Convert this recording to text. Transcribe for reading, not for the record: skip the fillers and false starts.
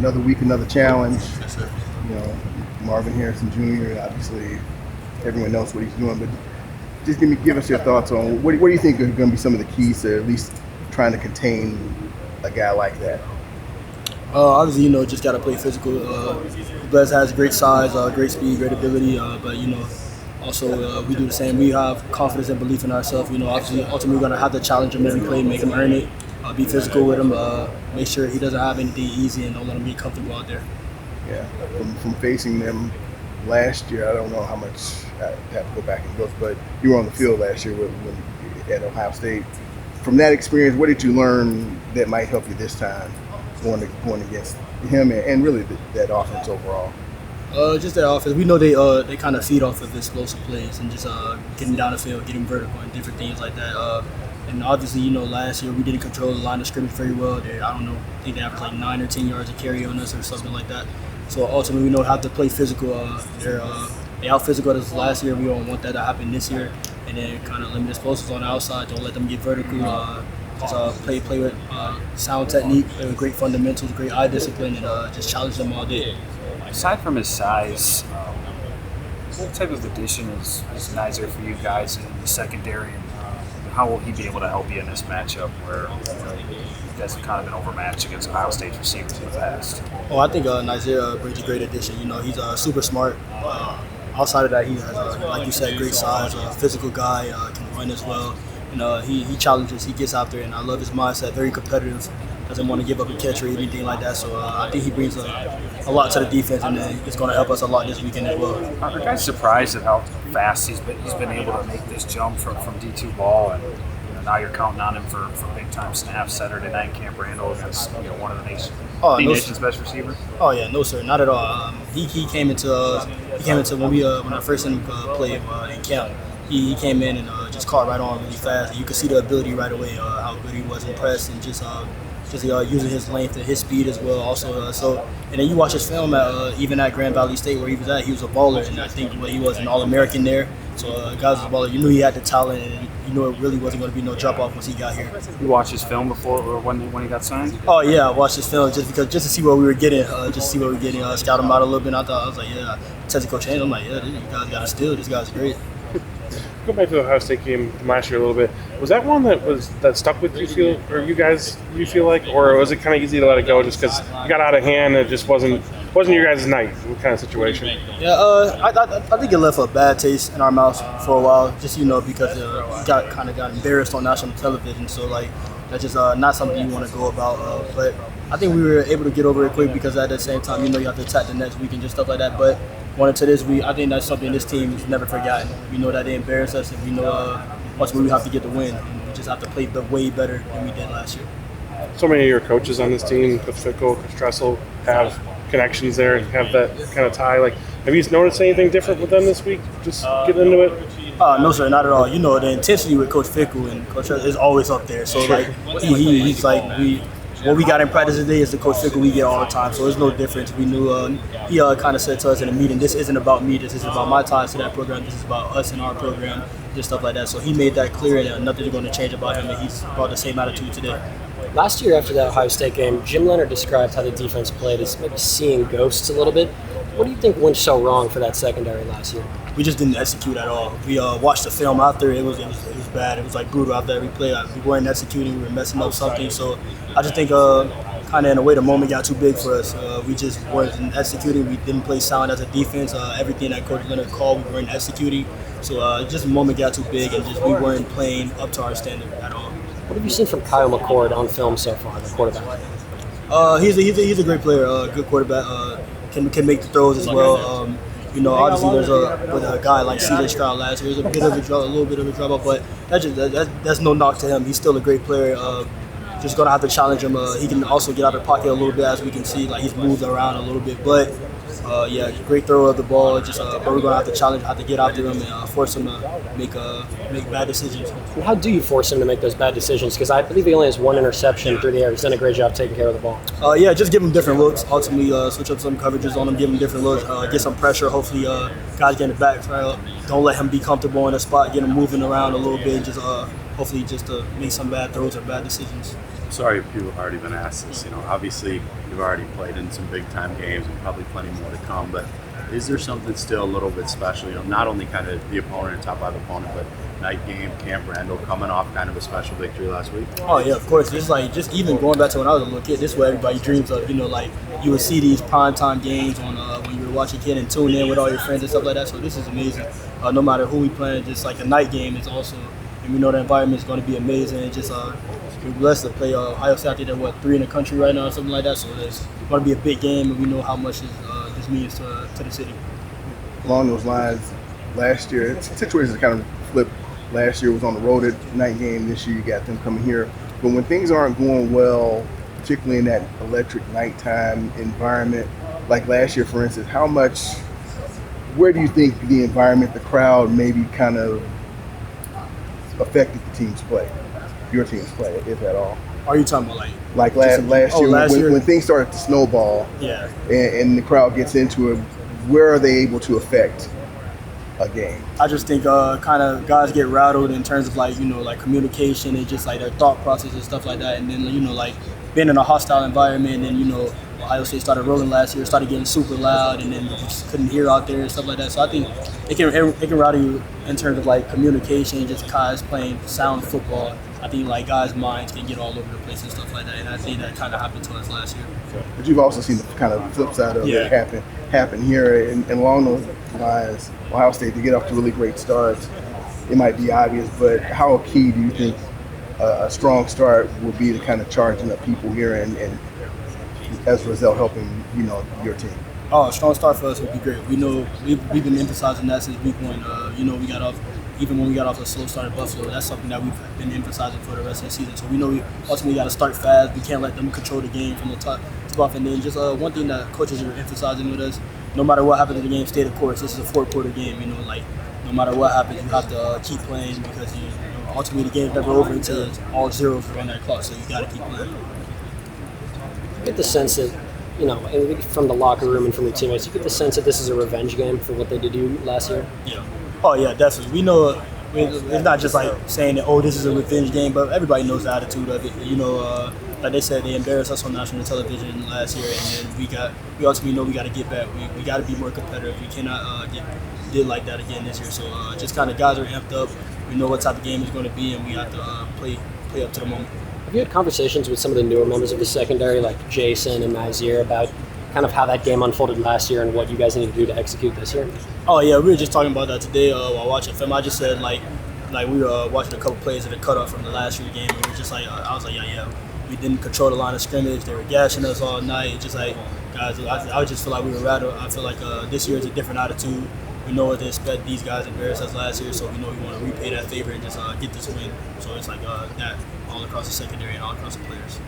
another week, another challenge. Yes, sir. You know, Marvin Harrison Jr. Obviously, everyone knows what he's doing, but just give us your thoughts on what do you think are going to be some of the keys to at least trying to contain a guy like that? Obviously, just got to play physical. Bless has great size, great speed, great ability, but also we do the same. We have confidence and belief in ourselves. Obviously, ultimately, we're going to have to challenge him every play, make him earn it, be physical with him, make sure he doesn't have anything easy, and don't let him be comfortable out there. Yeah, from facing them last year, I don't know how much I have to go back and look, but you were on the field last year at Ohio State. From that experience, what did you learn that might help you this time going against him and really that offense overall? Just that offense. We know they kind of feed off of explosive plays and just getting down the field, getting vertical, and different things like that. And obviously, last year we didn't control the line of scrimmage very well. I think they averaged like 9 or 10 yards of carry on us or something like that. So ultimately, we know how to play physical. They out physical us last year. We don't want that to happen this year. And then kind of limit explosives on the outside. Don't let them get vertical. Just play with sound technique, play with great fundamentals, great eye discipline, and just challenge them all day. Aside from his size, what type of addition is Nizer for you guys in the secondary? And how will he be able to help you in this matchup where you guys have kind of been overmatched against Ohio State's receivers in the past? Oh, I think Nizer brings a great addition. He's super smart. Outside of that, he has, like you said, great size, physical guy, can run as well. He challenges, he gets out there, and I love his mindset, very competitive, doesn't want to give up a catch or anything like that. So I think he brings a lot to the defense, and it's going to help us a lot this weekend as well. Are you guys surprised at how fast he's been able to make this jump from D2 ball, and now you're counting on him for big time snaps Saturday night in Camp Randall against one of the nation's best receivers? Oh yeah, no sir, not at all. He came into when I first seen him play in camp. He came in and just caught right on really fast. And you could see the ability right away, how good he was, impressed, and just using his length and his speed as well. Also, and then you watch his film even at Grand Valley State where he was at. He was a baller, and I think he was an All-American there. So guys was a baller. You knew he had the talent, and you knew it really wasn't going to be no drop off once he got here. You watched his film before or when he got signed? Oh yeah, I watched his film just to see what we were getting, scout him out a little bit. And I thought I was like, yeah, texted Coach Haynes. I'm like, yeah, you guys got to steal. This guy's great. Go back to the Ohio State game from last year a little bit. Was that one that stuck with you feel like, or was it kind of easy to let it go just because you got out of hand and it just wasn't your guys' night kind of situation? Yeah, I think it left a bad taste in our mouths for a while, just because we got embarrassed on national television. So that's just not something you want to go about. But I think we were able to get over it quick because at the same time, you have to attack the next week and just stuff like that. But going into this week, I think that's something this team has never forgotten. We know that they embarrassed us, and we know ultimately we have to get the win. And we just have to play way better than we did last year. So many of your coaches on this team, Coach Fickle, Coach Dressel, have connections there and have that kind of tie. Have you noticed anything different with them this week? Just getting into it? No, sir, not at all. The intensity with Coach Fickle and Coach Dressel is always up there. So he's what we got in practice today is the Coach Fickle we get all the time, so there's no difference. We knew he kind of said to us in a meeting, this isn't about me, this is about my ties to that program, this is about us and our program, just stuff like that. So he made that clear, and nothing's going to change about him, and he's brought the same attitude today. Last year after that Ohio State game, Jim Leonard described how the defense played as maybe seeing ghosts a little bit. What do you think went so wrong for that secondary last year? We just didn't execute at all. We watched the film after. It was bad. It was brutal after every play. We weren't executing. We were messing up something. So I just think kind of in a way the moment got too big for us. We just weren't executing. We didn't play sound as a defense. Everything that Coach Leonard called, we weren't executing. So just the moment got too big, and we weren't playing up to our standard at all. What have you seen from Kyle McCord on film so far, the quarterback? He's a great player. Good quarterback. Can make the throws as well. Obviously there's with a guy like C.J. Stroud last year, there's a little bit of a drop off, but that's no knock to him. He's still a great player. Just gonna have to challenge him. He can also get out of the pocket a little bit, as we can see. He's moved around a little bit, but great throw of the ball. But we're gonna have to challenge, have to get after him and force him to make bad decisions. And how do you force him to make those bad decisions? Because I believe he only has one interception through the air. He's done a great job taking care of the ball. Just give him different looks. Ultimately, switch up some coverages on him, give him different looks, get some pressure. Hopefully, guys get in the back. Don't let him be comfortable in the spot. Get him moving around a little bit. Hopefully, just to make some bad throws or bad decisions. sorry if people have already been asked this. Obviously you've already played in some big time games and probably plenty more to come. But is there something still a little bit special? Not only kind of the opponent, top 5 opponent, but night game, Camp Randall, coming off kind of a special victory last week. Oh yeah, of course. It's like just even going back to when I was a little kid. This is what everybody dreams of. Like you would see these primetime games on when you were watching kid and tune in with all your friends and stuff like that. So this is amazing. No matter who we playing, just like the night game is also, and we know the environment is going to be amazing. Just we're blessed to play Ohio State. I think they're 3 in the country right now or something like that. So it's going to be a big game, and we know how much this means to the city. Along those lines, last year, situations kind of flipped. Last year was on the road at night game. This year you got them coming here. But when things aren't going well, particularly in that electric nighttime environment, like last year, for instance, where do you think the environment, the crowd, maybe kind of affected the team's play, your team's play, if at all? Are you talking about like last year, when things started to snowball, yeah, and the crowd gets into it, where are they able to affect a game? I just think kind of guys get rattled in terms of like communication and just like their thought process and stuff like that. And then like being in a hostile environment, and Ohio State started rolling last year, started getting super loud, and then you just couldn't hear out there and stuff like that. So I think it can rattle you in terms of like communication, just guys playing sound football. I think like guys' minds can get all over the place and stuff like that, and I think that kind of happened to us last year. But you've also seen the kind of flip side of it happen here, and along those lines, Ohio State, to get off to really great starts, it might be obvious, but how key do you think a strong start will be to kind of charging up people here and as a result helping your team? Oh, a strong start for us would be great. We know we've been emphasizing that since week 1. We got off. Even when we got off a slow start at Buffalo, that's something that we've been emphasizing for the rest of the season. So we know we ultimately got to start fast. We can't let them control the game from the top to bottom. And then just one thing that coaches are emphasizing with us, no matter what happens in the game, stay the course. This is a 4-quarter game. No matter what happens, you have to keep playing because ultimately the game's never over until all zeros are on that clock. So you got to keep playing. You get the sense that, from the locker room and from your teammates, you get the sense that this is a revenge game for what they did to you last year? Yeah. Oh, yeah, definitely. We know it's not just like saying that, this is a revenge game, but everybody knows the attitude of it. Like they said, they embarrassed us on national television last year, and then we ultimately know we got to get back. We got to be more competitive. We cannot get did like that again this year. So just kind of guys are amped up. We know what type of game it's going to be, and we have to play up to the moment. Have you had conversations with some of the newer members of the secondary, like Jason and Nazir, about kind of how that game unfolded last year and what you guys need to do to execute this year? Oh yeah, we were just talking about that today while watching film. I just said like we were watching a couple plays of the cutoff from the last year game, and we were just like I was like yeah, we didn't control the line of scrimmage. They were gashing us all night. Just like guys, I just feel like we were rattled. I feel like this year is a different attitude. We know what to expect. These guys embarrassed us last year, so we know we want to repay that favor and just get this win. So it's like that all across the secondary and all across the players.